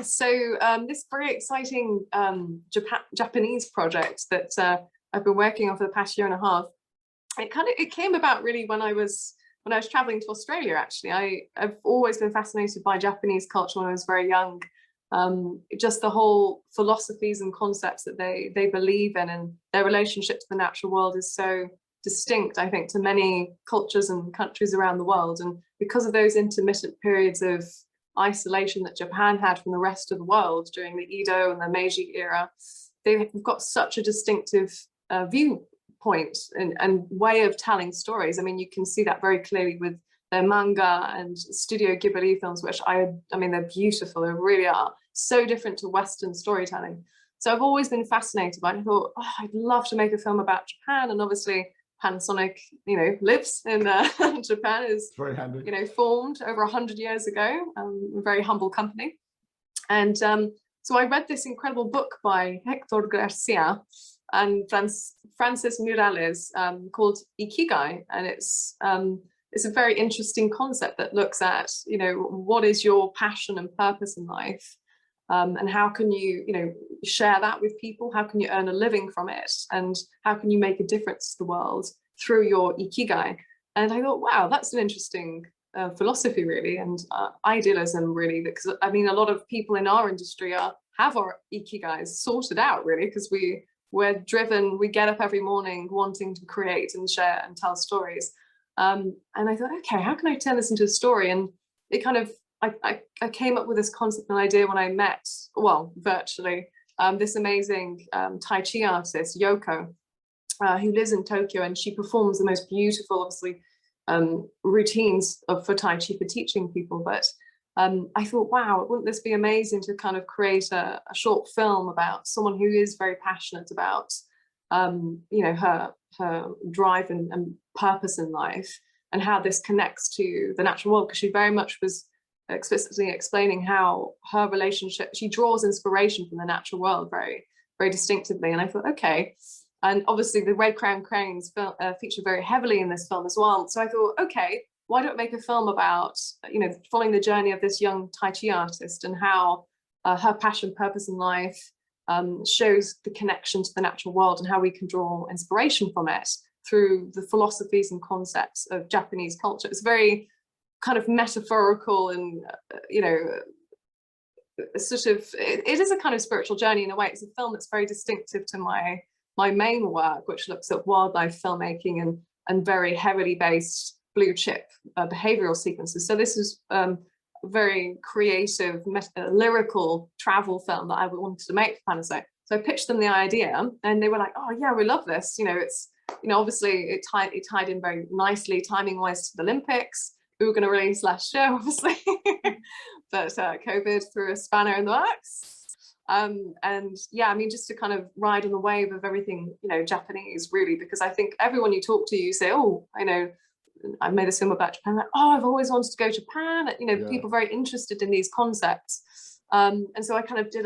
So this very exciting Japanese project that I've been working on for the past year and a half, it came about really when I was traveling to Australia. Actually, I've always been fascinated by Japanese culture when I was very young. Just the whole philosophies and concepts that they believe in, and their relationship to the natural world is so distinct, I think, to many cultures and countries around the world. And because of those intermittent periods of isolation that Japan had from the rest of the world during the Edo and the Meiji era, they've got such a distinctive viewpoint and way of telling stories. I mean, you can see that very clearly with their manga and Studio Ghibli films, which I mean, they're beautiful. They really are so different to Western storytelling. So I've always been fascinated by it. I thought, oh, I'd love to make a film about Japan. And obviously Panasonic, lives in Japan, is very handy. Formed over 100 years ago. A very humble company. And so I read this incredible book by Hector Garcia and Francis Murales called Ikigai, and it's a very interesting concept that looks at what is your passion and purpose in life, and how can you share that with people, how can you earn a living from it, and how can you make a difference to the world through your Ikigai. And I thought, wow, that's an interesting philosophy, really, and idealism, really, because I mean, a lot of people in our industry have our Ikigais sorted out, really, because we're driven, we get up every morning wanting to create and share and tell stories. And I thought, okay, how can I turn this into a story? And it kind of, I came up with this concept and idea when I met, well, virtually, this amazing Tai Chi artist, Yoko, who lives in Tokyo, and she performs the most beautiful, obviously, routines for Tai Chi for teaching people. But I thought, wow, wouldn't this be amazing to kind of create a short film about someone who is very passionate about, her drive and purpose in life, and how this connects to the natural world, because she very much was explicitly explaining how her relationship, she draws inspiration from the natural world very, very distinctively. And I thought, okay, and obviously the Red Crown Cranes feature very heavily in this film as well. So I thought, okay, why don't I make a film about, following the journey of this young Tai Chi artist, and how her passion, purpose in life shows the connection to the natural world, and how we can draw inspiration from it through the philosophies and concepts of Japanese culture. It's very kind of metaphorical, and sort of, it is a kind of spiritual journey in a way. It's a film that's very distinctive to my main work, which looks at wildlife filmmaking and very heavily based blue chip behavioral sequences. So this is a very creative, lyrical travel film that I wanted to make for Panasonic. So I pitched them the idea, and they were like, "Oh yeah, we love this." It's obviously it tied in very nicely timing wise to the Olympics. We were going to release last year, obviously, but COVID threw a spanner in the works. And yeah, I mean, just to kind of ride on the wave of everything Japanese, really, because I think everyone you talk to, you say, "Oh, I made this film about Japan." Like, "Oh, I've always wanted to go to Japan." Yeah. People are very interested in these concepts, and so I kind of did